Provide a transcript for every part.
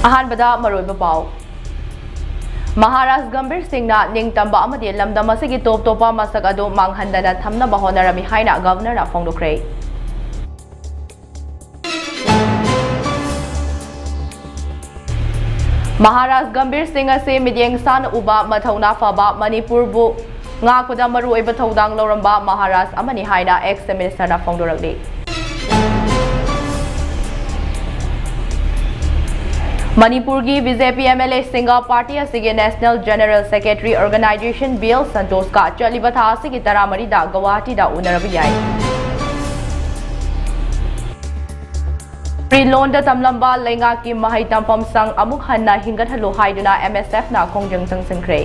अहानबदा मरोइबा पाव महाराज गंभीर सिंहना निंगतंबा अमदि लमदम असगी टॉप टॉपा मसक अदो मांगहंदना थमनबा होनरमी हाइना गवर्नर फोंदोक्रे महाराज गंभीर सिंह से मिडियंग सान उबा मथौना फबा मणिपुर बु ngakuda maru oiba thodang loramba महाराज amani haina ex minister na phongdoragli Manipur की बीजेपी एमएलए सिंगा पार्टी असगे नेशनल जनरल सेक्रेटरी ऑर्गेनाइजेशन बीएल संतोष का चलिबा था असगी तरामरी दा गुवाहाटी दा उनरबी याई प्रीलोन दा तमलंबा लेंगा की महै तंपम संग अमुक हन्ना हिंगत हलो हाइदुना एमएसएफ ना खोंजंग संगसंख्रे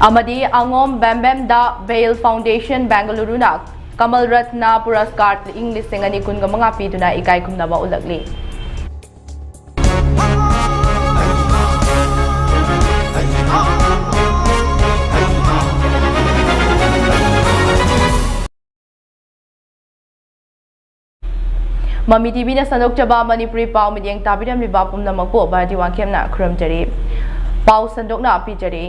अमदी अंगोम बेम्बेम दा बेल फाउंडेशन बेंगलुरु ना कमल रत्ना पुरस्कार इंग्लिश सिंगनी कुन गमंगा पीदुना इकाई खुमनबा उलगली ममी टीवी ने संदोकचबा मणिपुरी पाव मियेंग ताबिरम लिबा पुमनमकपो भारती वांगखेमना खुरमजरी पाव संदोकना पीजरी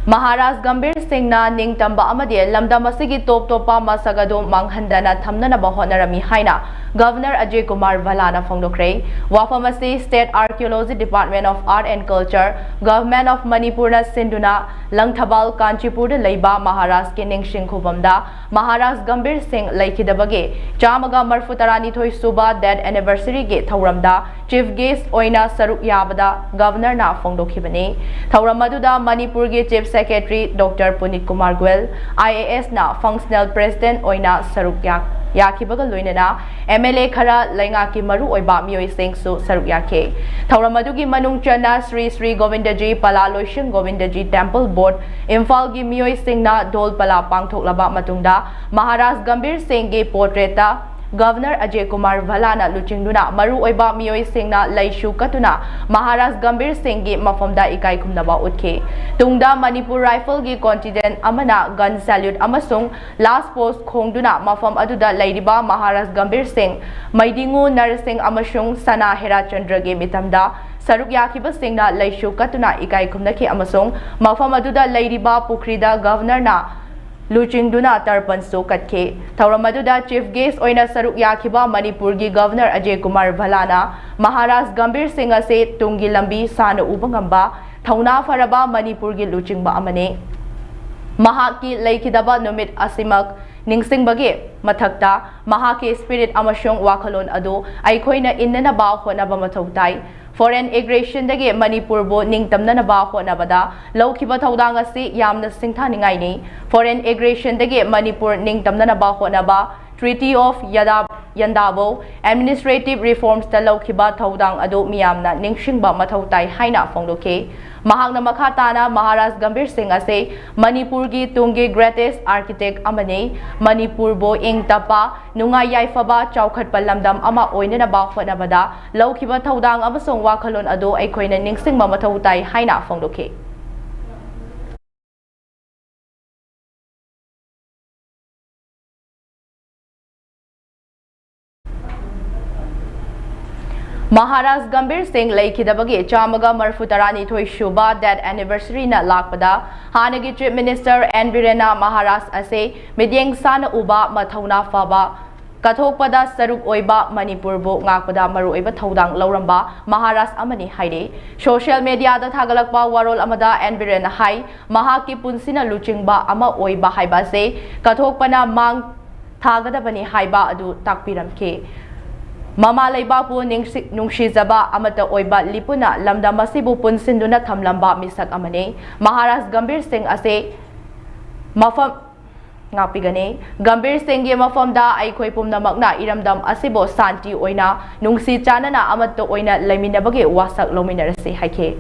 महाराज गंभीर सिंहना निंगतंबा अमदि लमदम असगी टॉप टॉपा मसगदो मांगहंदना थमनबा होनरमी हाइना गवर्नर अजय कुमार भलाना फोंदोक्रे वाफम असि state archaeology department of art and culture government of Manipur ना सिंधुना लंगथबाल कांचीपुर लेबा महाराज के निंगसिंग खुबमदा महाराज गंभीर सिंह लेखिदबगे चामगा मरफु तरानीथोय सुबा डेथ एनिवर्सरी के थौरमदा चीफ गेस्ट ओइना सरुक याबदा गवर्नर ना फोंदोखिबने थौरम मदुदा मणिपुर के chief secretary doctor Puneet Kumar Goyal IAS ना फंक्शनल प्रेसिडेंट ओइना सरुक याखिबगा लोइनना एमएलए खरा लेंगा की मरु ओइबा मियोय सिंहसु सरुक याखे थौरम मदुगी मनुंग चना श्री श्री गोविंदजी पला लोइशिंग गोविंदजी टेंपल बोर्ड इम्फाल की मियोय सिंहना ढोल पला पांगथोकलबा मतुंगदा महाराज गंभीर सिंह के पोर्ट्रेटा गवर्नर अजय कुमार भलाना लुचिंगदुना मरु ओइबा मियोय सिंहना लैशु कतुना महाराज गंभीर सिंह की मफमदा इकाई खुमनबा उठे तुंगदा मणिपुर राइफल की कॉन्टिजेंट अमना गन सैल्यूट अमसुंग लास्ट पोस्ट खोंगदुना मफम अदुदा लैरिबा महाराज गंभीर सिंह मैदिंगु नरसिंह अमसुंग सना हेराचंद्र के मितमदा सरुक याखिबा सिंहना लैशु कतुना इकाई खुमनखे अमसुंग मफम अदुदा लैरिबा पुखरीदा गवर्नर ना लुचिंगदुना तर्पणसु कटखे थौरम अदुदा चीफ गेस्ट ओइना सरुक याखिबा मणिपुर की गवर्नर अजय कुमार भलाना महाराज गंभीर सिंह से तुंगी लंबी सान उबंगंबा थौना फरबा मणिपुर की लुचिंगबा अमने महाकी लेखिदबा नुमित असिमक निंगसिंगबगे मथक्ता महाके स्पिरिट अमशोंग वाखलोन अदो आइखोइना इन्ननबा होनबा मथौ ताई फॉरेन एग्रेशन दगे मणिपुर बो निंगतमनबा होनबदा लौखिबा थौदांग असि यामना सिंथानिंगाइनि फॉरेन एग्रेशन दगे मणिपुर निंगतमनबा होनबा ट्रीटी ऑफ यंदाबो एडमिनिस्ट्रेटिव रिफॉर्म्स ता लौखिबा थौदांग अदो मियामना निंगसिंगबा मथौ ताई हाइना फोंदोके महागना मखा ताना महाराज गंभीर सिंह असे मणिपुर की तुंगे ग्रेटेस्ट आर्किटेक्ट अमने मणिपुर बो इंग तपा नुंगाई याइफबा चौखटपा लमदम अमा ओइननबा होनबदा लौखिबा थौदांग अमसोंग वाखलोन अदो अइखोइना निंगसिंगबा मथौ ताई हाइना फोंदोके महाराज गंभीर सिंह लेखिदबगे चामगा मरफु तरानीथोय सुबा डेथ एनिवर्सरी ना लाकपदा हानगी चीफ मिनिस्टर एन बीरेना महाराज असे मिडियंग सान उबा मथौना फबा कथोकपदा सरुक ओइबा मणिपुर बो ngaकपदा मरु ओइबा थौदांग लौरंबा महाराज अमनि हाइरे सोशल मीडिया दा थागलकपा वारोल अमदा एन बीरेना हाई महाकी पुंसिना लुचिंगबा अमा ओइबा हाइबा से कथोकपना मांग थागदबनि हाइबा अदु ताकपिरमखे ममा लेबापु नुंगशिजबा अमता ओइबा लिपुना लमदम असिबु पुनसिंदुना थमलंबा मिसक अमने महाराज गंभीर सिंह असे मफम ngapiगने गंभीर सिंह के मफमदा आइखोय पुमनमकना इरमदम असिबो शांति ओइना नुंगसि चानना अमत ओइना लेमिनबगे वासक लोमिनरसे हाइखे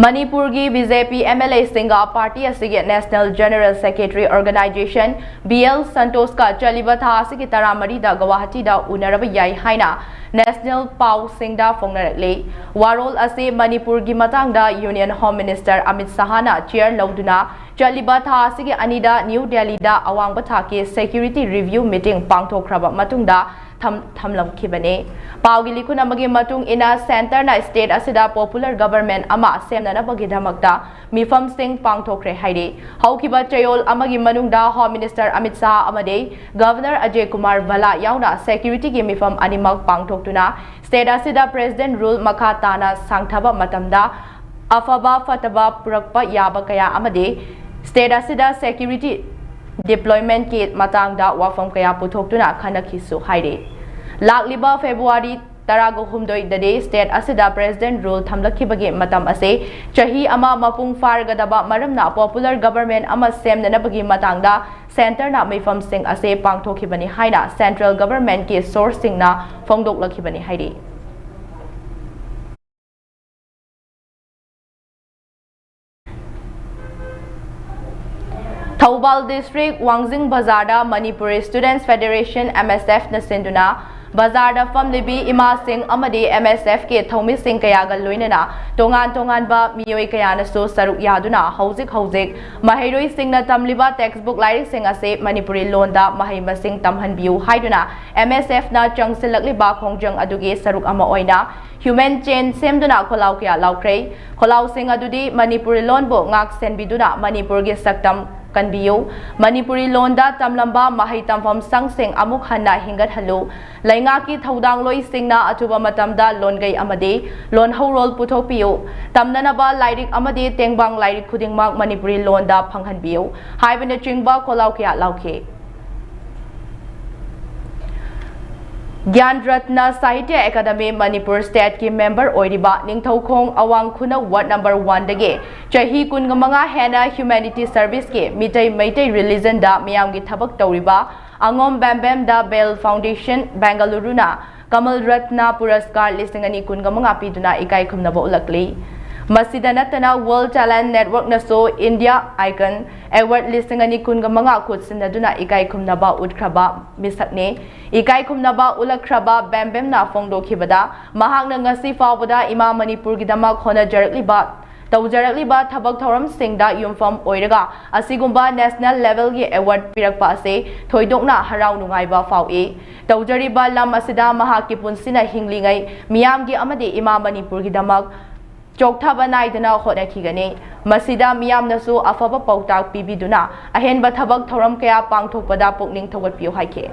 Manipurgi BJP MLA Singa Party asige National General Secretary Organization BL Santos ka chaliba tha asige taramari da Guwahati da unaraba yai haina National Pau Singda Fongnarale Warol ase Manipurgi matangda Union Home Minister Amit Sahana chair lauduna chaliba tha asige anida New Delhi da awang bathake security review meeting pangthokraba matungda thamlamkhibane Paugi likun amagi matung ina center na state asida popular government ama semnana bagi dhamakta mifam sing pangthokre haide haukiba chayol amagi manungda Home Minister Amit Shah amade Governor Ajay Kumar Bhala yauna security gi mifam animak pangthoktuna state asida president rule makha tana sangthaba matamda afaba fataba purakpa yaba kaya amade state asida security deployment ki matangda wafam kaya puthokuna khanakhisu haide Lakliba February Tarago Humdoi the day state asida president rule thamlakhibagi matam ase chahi ama mapung fargadaba maramna popular government ama semnanabagi matangda center na mifam sing ase pangthokhibani haina central government ki sourcing na phongdoklakhibani haidi Thoubal District Wangjing Bazarda Manipuri Students Federation MSF na sinduna Bazarda Famlibi Ima Singh Amadi MSF ke Thomi Singh Kayaga Luinana Tongan ba Miyoi Kayana so Saruk Yaduna Hauzik Mahiroi Singh na Tamliba textbook Lyric Singh ase Manipuri Londa Mahima Singh Tamhan Biu Haiduna MSF na Changsilakli ba Khongjang adugi Saruk ama oina Human chain semduna kholau kya laukre kholau Singh adudi Manipuri Lonbo ngak senbiduna Manipur ge saktam Kanbiyo Manipuri Londa Tamlamba Mahai Tamfam Sangsing Amuk Hanna Hingat Halu Laingaki Thaudang Loi Singna Atuba Matamda Longai Amade Lon Horol Putopiyo Tamnanaba Lyric Amade Tengbang Lyric Kudingmak Manipuri Londa Panghanbiyo Haibana Chingba Kolaukia Lauke Gyan Ratna Sahitya Academy Manipur State ki member oiriba Ningthaukhong Awang Khuna Ward number 1 dage chahi kungamanga hena humanity service ke Maitai religion da miyam gi thabak tawriba Angom Bambam da Bell Foundation Bengaluru na Kamal Ratna Puraskar lisingani kungamanga piduna ikai khumnaba ulakli Masida natana World Talent Network na so India Icon Award lisingani kungamanga kutsinaduna ikai khumnaba utkraba misakne Ikai khumnaba ulakhraba bambem na phongdokhibada mahakna ngasi fawbada Ima Manipur gi dama khona jarakliba tawjarakliba thabak thoram singda yumfam oiraga asigumba national level gi award pirakpa ase thoidokna harau nungaiba fawi tawjariba lam asida mahaki punsina hinglingai miyamgi amade Ima Manipur gi damak Chokthaba naidana honakhigane masida miyamnasu afaba pautak pibiduna ahenba thabak thoram kaya pangthokpada pukning thogatpiu haike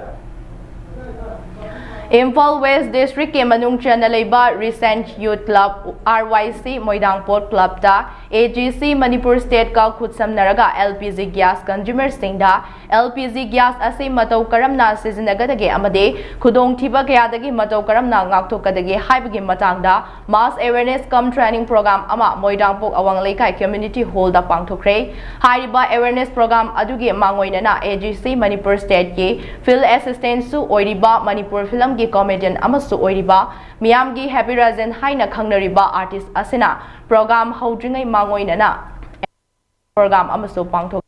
Imphal West District ke manung chana leiba Recent Youth Club RYC Moidangpot Club da AGC Manipur State ka khutsam naraga LPG gas consumer singda LPG gas ase matau karamna sizinnagadage amade khudong thiba kayadagi matau karamna ngakthokadage haibagi matangda mass awareness cum training program ama Moidangpok awang leikai community hall da pangthokre hariba awareness program adugi mangoinana AGC Manipur State ki field assistant su oiriba Manipur film comedian amasu oiriba miyamgi happy razen haina khangnariba artist asina program houdringai mangoinana program amasu pangthok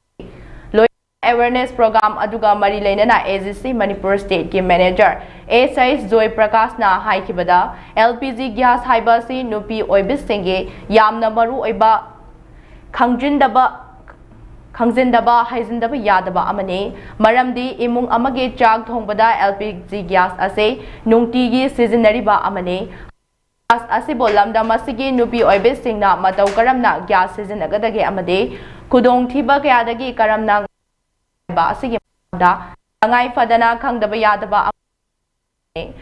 loi awareness program aduga mari leinana AGC Manipur State ki manager A6 Joy Prakash na haikibada LPG gas haibasi nupi oibis singge yamna maru oiba Khangjindaba haijindaba yadaba amane maramdi imung amage chak thongbada LPG gas ase nungtigi sizinariba amane gas ase bolamda masigi nupi oibe singna matau karamna gas sizinagadage amade kudong thiba kayadagi karamna ba asigi da ngai fadana khangdaba yadaba amane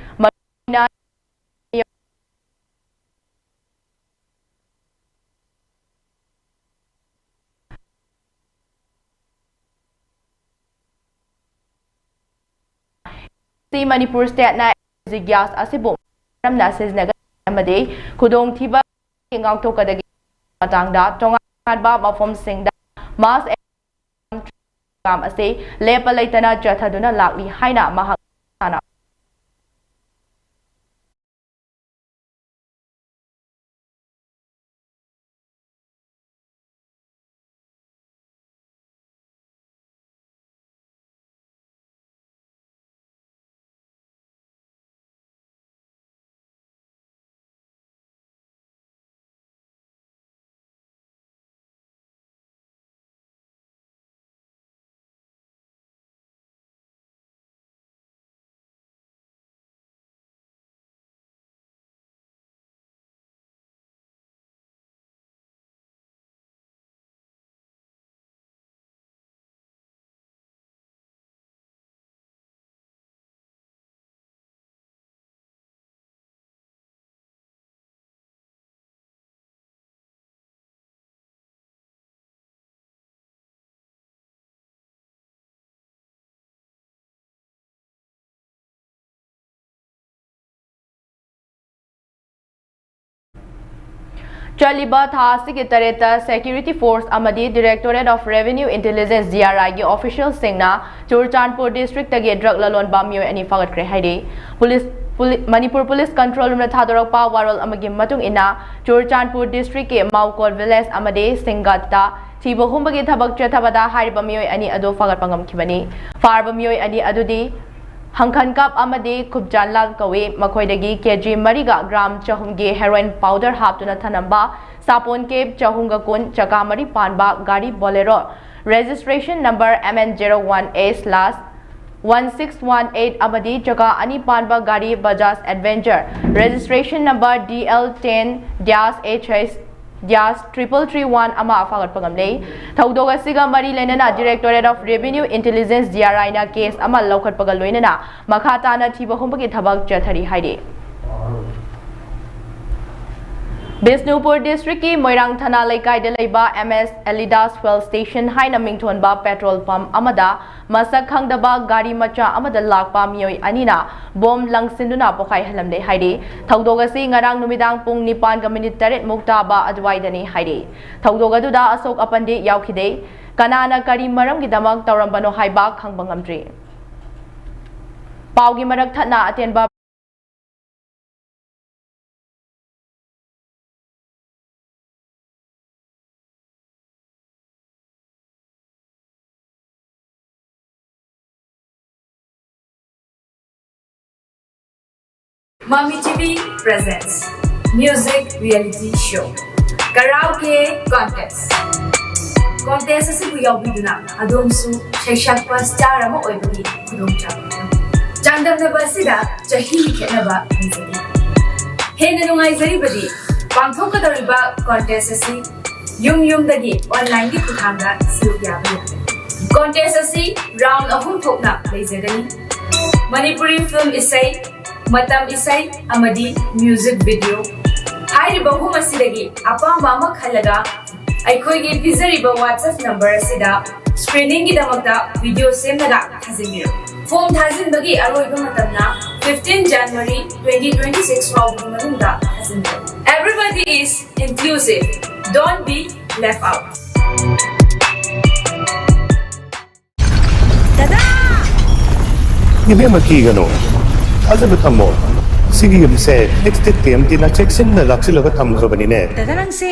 Si Manipur State na gas asibo ramna siznaga amade khudong thiba ngangthokadagi matangda tongadba mafom singda mass program ase lepa leitana chathaduna lakli haina mahak Chaliba Thasi ki tareta Security Force amadi Directorate of Revenue Intelligence DRI ki official singna Churchandpur district tagi drug lalon bamyo ani fagat kre haide Manipur Police Control Room na thadorokpa warol amagi matung ina Churchandpur district ki Maukol village amadi Singatta Thiba humbagi thabak chathabada hariba miyoi ani adu fagat pangamkhibani farba miyoi ani adudi Hangkhan Kap amadi Khubjan Lal Kawi Makoidagi KG Mariga Gram Chahumgi heroin powder haptuna thanamba Sapon Cape Chahunga Kun Chakamari Panba Gari Bolero registration number MN01A/1618 amadi Chaka Ani Panba Gari Bajaj Adventure registration number DL10-HS-3331 ama fagat pagamlei thaudoga siga mari lenana Directorate of Revenue Intelligence DRI na case ama laukhat pagal loinana makhata na thiba humbagi thabak chathari haide Bisnupur district ki Moirang Thana Laikai de Leiba MS Elidas Fuel Station haina mingthonba petrol pump amada masak khangdaba gari macha amada lakpa miyoi anina bom langsinduna pokai halamde haide thaudoga si ngarang numidang pung 9:3 mukta ba adwaidani haide thaudoga duda Asok Apandi yaukhide kanana kari maram gidamak taurambano haiba khangbangamdri paugi marak thana atenba Mami TV presents music reality show karaoke contest. Contest asi buyawbiduna adomsu shaishakpa star ama oibagi khudongchaba. Chandamnaba asida chahi khenaba nizari. Hena nungaizaribadi pangthokadoriba contest asi yumdagi online gi kuthangda siruk yaba. Contest asi round ahum thokna leizagani. Manipuri film isai Matam isai amadi music video hairiba hum asidagi apamba ama khalaga aikhoigi pizariba WhatsApp number asida screening gi damakta video semnaga thazimiro form thazinbagi aroiba matamna 15 January 2026 fawgi manungda thazimiro everybody is inclusive, don't be left out. Tada Ibe makigano Azab tamo sige yumse next TMT na check sim na laksila ka tamgrobani ne Tadarang se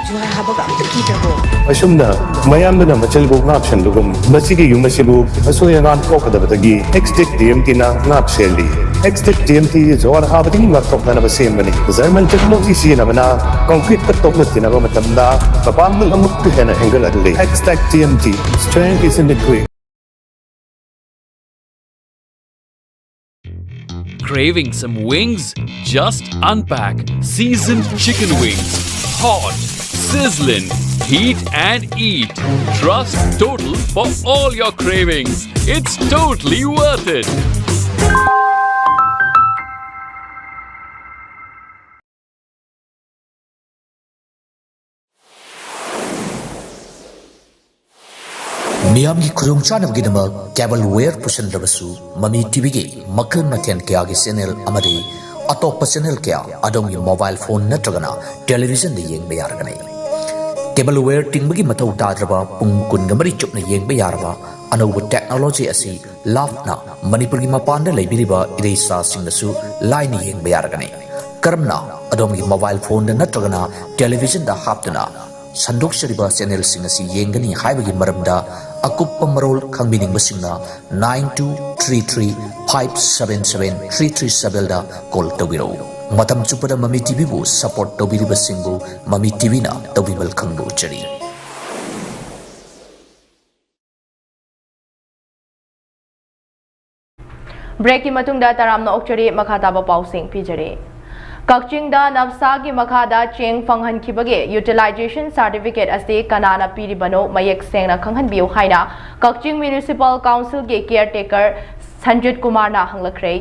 juha habaga amta kita ko asumna mayam na machal go option dugum masige yumasibu asoya nan ko kadabagi next TMT na ngapseli next TMT jor habading laptop na basem bani zaman technology si na bana concrete ka tok na tinago matamda papam ng amuk na angle adli next TMT strength is in the quick. Craving some wings? Just unpack seasoned chicken wings. Hot, sizzling, heat and eat. Trust Total for all your cravings. It's totally worth it. Miyamgi kurung chanab gidama cable wear pusan dabasu Mami TV gi makal matyan kya gi channel amari atop channel kya adom gi mobile phone natragana television de yeng bayar ganai cable wear tingbagi matau tadraba pung kun gamari chupna yeng bayarba anobu technology asi lafna Manipur gi mapanda leibiriba iresa singnasu line yeng bayar ganai karamna adom gi mobile phone natragana television da haptana Sandok Shariba channel singasi yengani haibagi maramda akuppa marol khangbining basingna 9233577337 da call tawiro matam chupada Mami TV bu support tawbiri basingbu Mami TV na tawbibal khangbu chari break ki matungda taramna okchari makhata ba pausing pijare Kakching da Navsa ki makhada cheng fanghan khibage utilization certificate ase kanana piribano mayek sengna khanghan biu haina Kakching Municipal Council ke caretaker Sanjit Kumar na hanglakhrei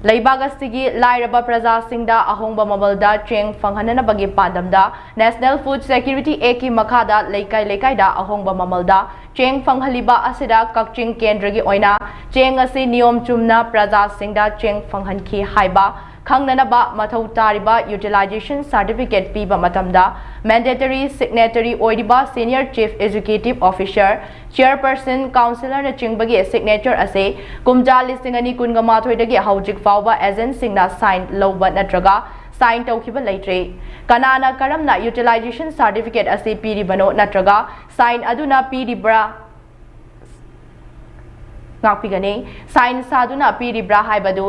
Laibagastigi Lairaba Praja Singda Ahongba Mabalda Cheng Fanghanana Bagi Pandamda National Food Security Eki Makhada Laikai da Ahongba Mamalda Cheng Fanghaliba Asida Kakching Kendragi Oina Cheng Asi Niom Chumna Praja Singda Cheng Fanghanki Haiba ꯈꯪꯅꯅꯕ ꯃꯊꯧ ꯇꯥꯔꯤꯕ utilisation certificate ꯄꯤꯕ ꯃꯇꯝꯗ mandatory signatory ꯑꯣꯏꯔꯤꯕ senior chief executive officer, chairperson, ꯀꯥꯎꯟꯁꯤꯂꯔꯅꯆꯤꯡꯕꯒꯤ signature ꯑꯁꯤ ꯀꯨꯝꯖꯥ 2012ꯗꯒꯤ ꯍꯧꯖꯤꯛ ꯐꯥꯎꯕ ꯑꯦꯖꯦꯟꯠꯁꯤꯡꯅ ꯁꯥꯏꯟ ꯂꯧꯕ ꯅꯠꯇ꯭ꯔꯒ साइन तौखिबा लेट्रे कनाना करमना यूटिलाइजेशन सर्टिफिकेट असे पीरिबनो नत्रगा साइन अदुना पीरिब्रा ngakpigane sign saduna piribra haibadu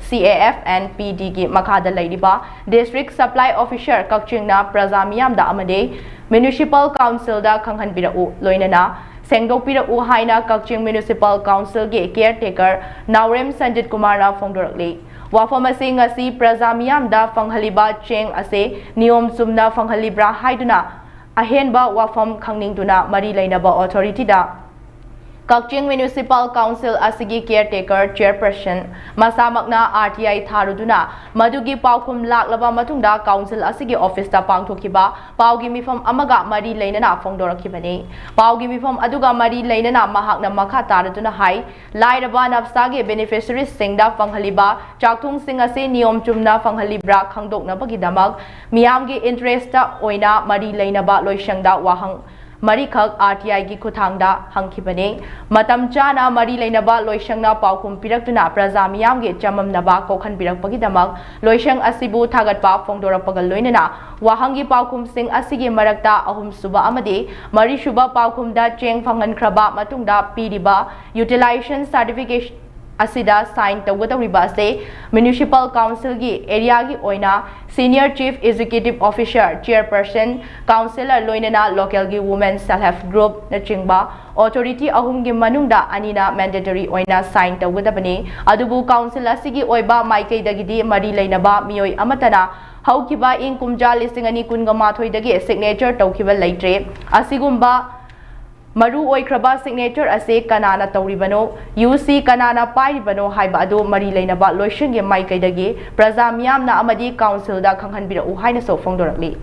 CAF and PD gi makhada leiriba district supply officer kakchingna prajamiyam da amade municipal council da khanghanbirau loinana sengdokpirau haina kakching municipal council gi caretaker Naurem Sanjit Kumar na phongdorakle wafam asing asi prajamiyam da fanghaliba cheng ase niyom sumna fanghalibra haiduna ahenba wafam khangningduna mari leinaba authority da Kakching Municipal Council asigi caretaker chairperson masamakna RTI tharuduna madugi paukum laklaba matungda council asigi office ta pangthokiba paugi mifam amaga mari leinana phongdorakibani paugi mifam aduga mari leinana mahakna makha taraduna hai lairaba nafsagi beneficiaries singda fanghaliba chakthung sing ase niyom chumna fanghalibra khangdoknabagi damak miyamgi interest ta oina mari leinaba loisangda wahang Marikhak RTI gi kuthangda hangkhibane matam chana mari leinaba loisangna paukum piraktuna prajamiyam gi chamamnaba kokhan pirakpagi damak loisang asibu thagatpa phongdorakpaga loinana wahangi paukum sing asigi marakta ahum suba amadi mari suba paukumda cheng phangankraba matungda piriba utilization certification asida sign tawgadawriba ase municipal council gi area gi oina senior chief executive officer chairperson councillor loinana local gi women self help group na chingba authority ahum gi manungda anina mandatory oina sign tawgadabani adubu council asigi oiba maikai dagidi mari leinaba mioi amatana haukiba ing kumja 2019 dagi signature tawkiba leitre asigumba Maru oikraba signature ase kanana tauribano UC kanana pairibano haiba adu mari leinaba loishinge maikaidagi prajamiyamna amadi council da khanghanbira u haina so phongdorakli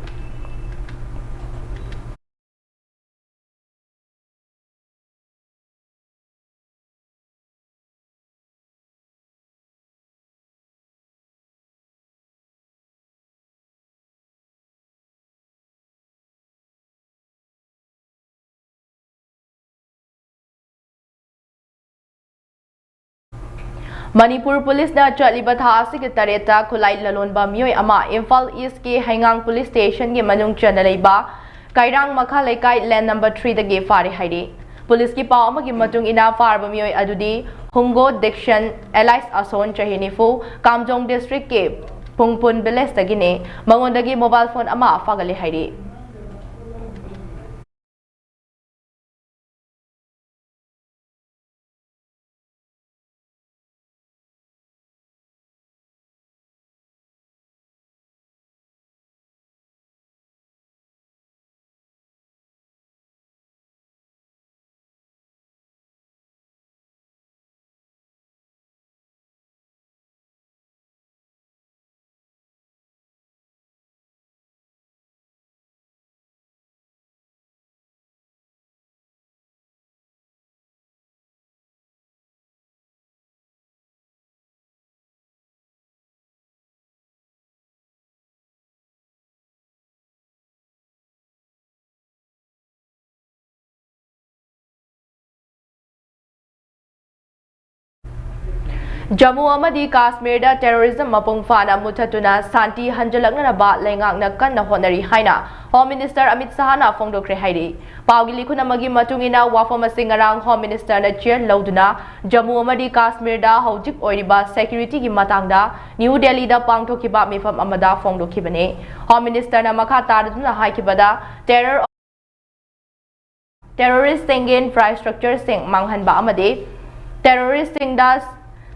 Manipur Police na chaliba tha asigi tareta khulai lalonba mioi ama Imphal East ke Haingang Police Station ge manung chana leiba Kairang Makha Laikai land number 3 dagi fari haide Police ki paw amagi matung ina farba mioi adudi Hungo Diction Elias Ason Chahinifu Kamjong District ke Pungpun Village dagi ne mangondagi mobile phone ama fagale haide Jammu amadi Kashmir da terrorism mapung fana muthatuna santi hanjalakna ba lengakna kanna honari haina Home Minister Amit Shah na phongdokre hairi pawgi likhuna magi matungina wafam singarang Home Minister na chair lauduna Jammu amadi Kashmir da hojik oiriba security gi matangda New Delhi da pangthokiba mifam amada phongdokhibane Home Minister na makha taraduna haikibada terrorist sing infrastructure sing manghanba amade terrorist sing da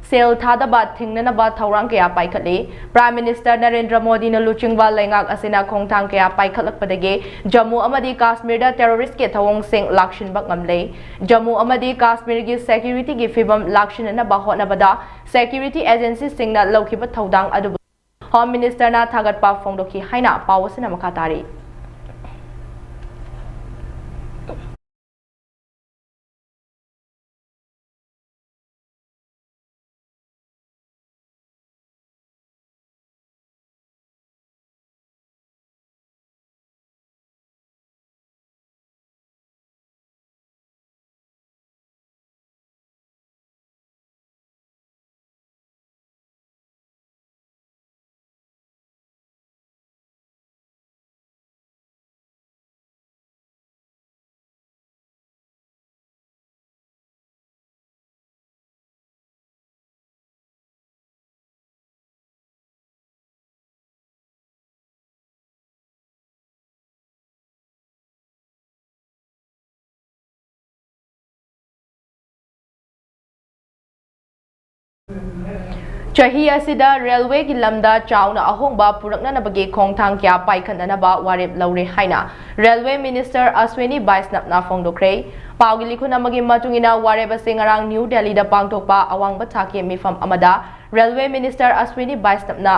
Sel thadaba thingnanaba thaurang kaya paikhatli Prime Minister Narendra Modi na luchingba lengak asina khongthang kaya paikhatlakpadagi Jammu amadi Kashmir da terrorist ke thawong sing lakshinba ngamle Jammu amadi Kashmir gi security gi fibam lakshinana ba hotnabada security agency singna lokhiba thaudang adu Home Minister na thagatpa phongdokhi haina pawasina makhatari Chahi asida railway ki lamda chauna ahongba puraknanabagi khongthang kya paikhananaba warep laure haina Railway Minister Aswini Baisnapna phongdokre Paugli likhunamagi matungina wareba singarang New Delhi da pangthokpa awangba thaki mifam amada Railway Minister Aswini Baisnapna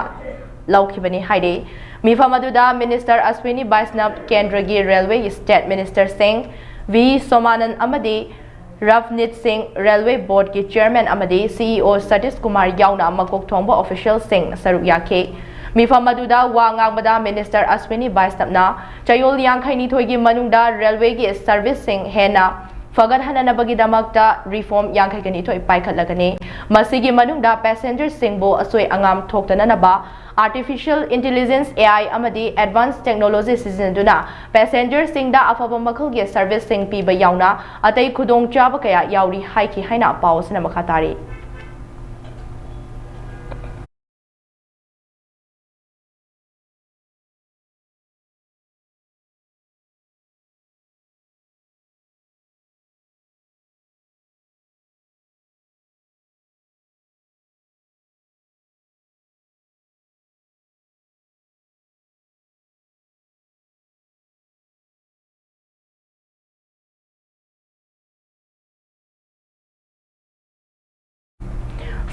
laukhibani haide mifam aduda Minister Aswini Baisnap Kendragi Railway State Minister Singh V Somanan amadi Ravnit Singh Railway Board ki Chairman amadi CEO Satish Kumar yauna makok thongba official Singh saruk yakhe mifam aduda wa ngangbada Minister Aswini Baisnapna chayol yangkhaini thoigi manungda railway gi service sing hena fagat hananabagi damakta reform yangkhaigani thoi paikhatlagani masigi manungda passenger singbo asoi angam thoktananaba Artificial Intelligence AI amadi Advanced Technology sizinaduna passenger singda afaba makhalgi service sing piba yauna atai khudong chaba kaya yauri haiki haina pawsna makhatari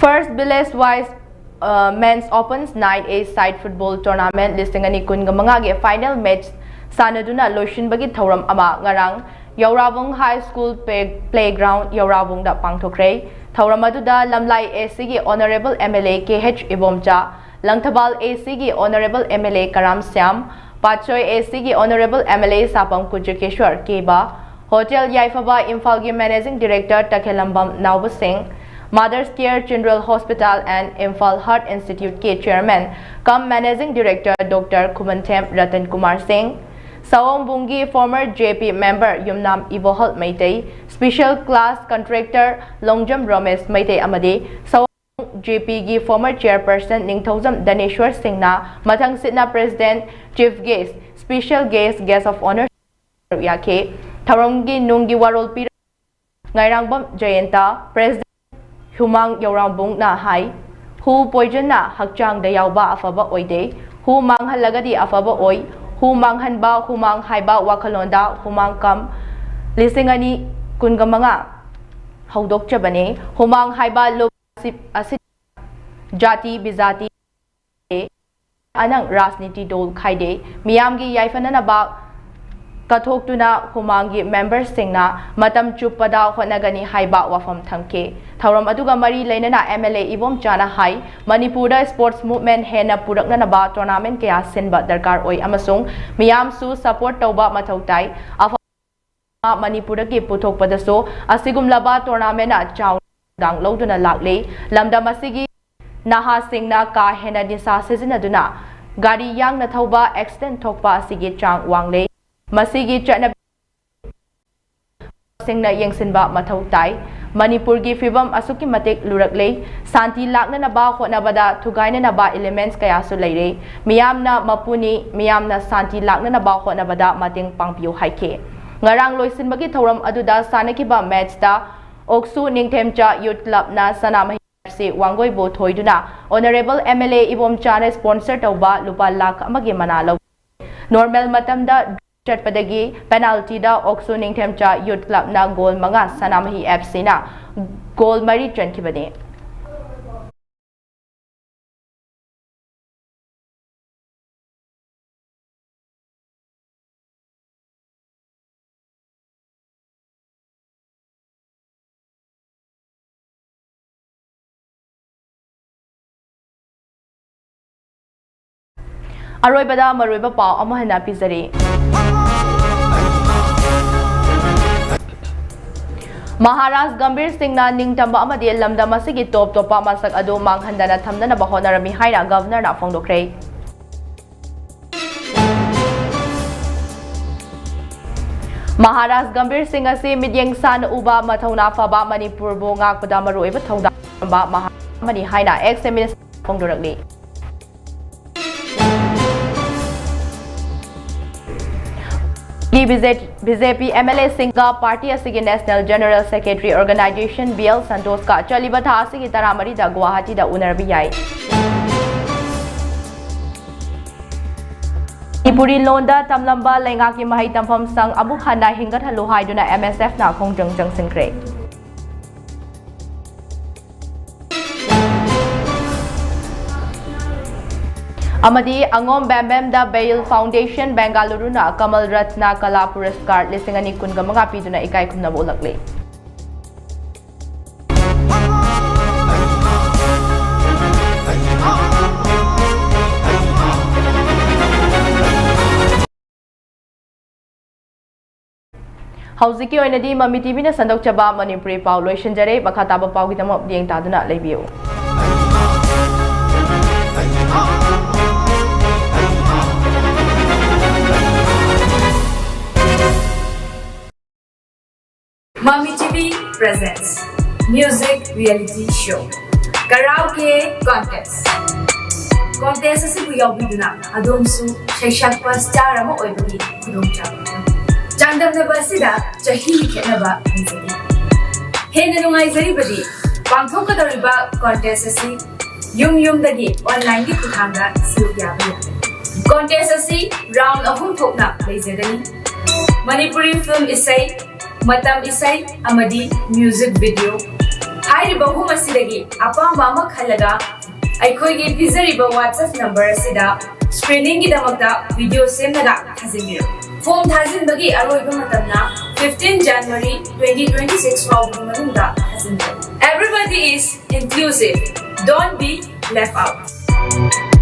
First village wise men's opens night a side football tournament listing ani kun gamanga final match sanaduna lotion bagi thoram ama ngarang Yaurabung High School playground Yaurabung da pangthokre thoram aduda lamlai AC gi honorable MLA KH Ibomcha Langthabal AC gi honorable MLA Karam Syam Pachoy AC gi honorable MLA Sapam Kujukeshwar Keba Hotel Yaifaba Imphal gi managing director Takhelambam Nauba Singh Mother's Care General Hospital and Imphal Heart Institute ke Chairman cum Managing Director Dr. Kumantem Ratan Kumar Singh, Sawong Bungi former JP member Yumnam Ibohal Maitei, Special Class Contractor Longjam Ramesh Maitei Amadi, Sawong JP gi former Chairperson Ningthozam Daneshwar Singh na Mathang Sitna President Chief Guest, Special Guest of Honor Yake, Tharongi Nungi Warol Pira Ngairangbam Jayanta, President Humang Yaurambung na hai hu poison na hakchang da yauba afaba oide hu mang halagadi afaba oi hu mang hanba humang haiba wakalonda humang kam lisingani kungamanga haudok chabane humang haiba lo asit jati bizati anang rasniti dol khaide miyamgi yaifanana ba Kathok humangi members singna matam chupada honagani haiba wafam thamke thauram aduga mari leinana MLA Ibom Chana hai Manipura sports movement hena purakna ba tournament kaya senba darkar oi amasung miyam su support tauba mathautai afa Manipura ki puthok padaso asigum laba tournament na chaw dang loduna lakle lamda masigi naha singna ka hena disa sizinaduna gari yang na thauba extend thokpa asigi chang wangle Masigi chana singna yengsinba mathau tai Manipur gi fibam asuki matik lurakle santi lakna na ba khona bada thugaina na ba elements kaya su leire miyamna mapuni miyamna santi lakna na ba khona bada mating pangpiu haike ngarang loisinbagi thoram aduda sanaki ba match da oksu ningthemcha youth club na sanama FC wangoi bo thoiduna honorable MLA Ibom Chana sponsor tawba lupa lakh amagi manalo normal matamda Chatpadagi penalty da Oksu Ningthemcha Youth Club na goal manga Sanamahi FC na goal mari chankibane Aroibada maroiba pau amahana pizari Maharaj Gambir Singh na ningtamba amadi lamda masigi top topa masak adu manghandana thamdana bahonarami haina governor na phongdokre Maharaj Gambir Singh asi midyeng san uba mathauna faba Manipur bo ngakpada maroiba thauda ba mahamani haina ex minister phongdorakli की BJP MLA सिंगा party असगी national general secretary organisation BL Santosh का चलिबा था असगी तरामरी दा गुवाहाटी दा उनरबी याई Ipuri Londa Tamlamba Lenga ki Mahai Tampham Sang Abu Hana Hingat Halu Haiduna MSF na Khongjang Jang Sinkre. Amadi Angom Bambam da Bail Foundation Bengaluru na Kamal Ratna Kala Puraskar Lisingani Kungamanga Piduna Ikai Kumna Bolakle. Hauziki oinadi Mami TV na sandok chaba Manipuri pau loishan jare bakha taba pau ki tamo dieng taduna leibiu. Mami TV presents music reality show karaoke contest. Contest asi bu yaubiduna adomsu shaishakpa star ama oibagi khudongchaba. Chandamnaba asida chahi khenaba hanjani. Hena nungaizaribadi pangthokadoriba contest asi yum-dagi online gi kuthanga siluk yaba yare. Contest asi round ahum thokna leizagani. Manipuri film isai, matam isai, amadi music video. Hairiba hum asidagi apamba ama khalaga aikhoigi pizariba WhatsApp number asida screening gi damakta video semnaga thajinbiro. Form Thazin Bagi Aroiba Matamna 15 January 2026 Manunda Everybody is inclusive. Don't be left out.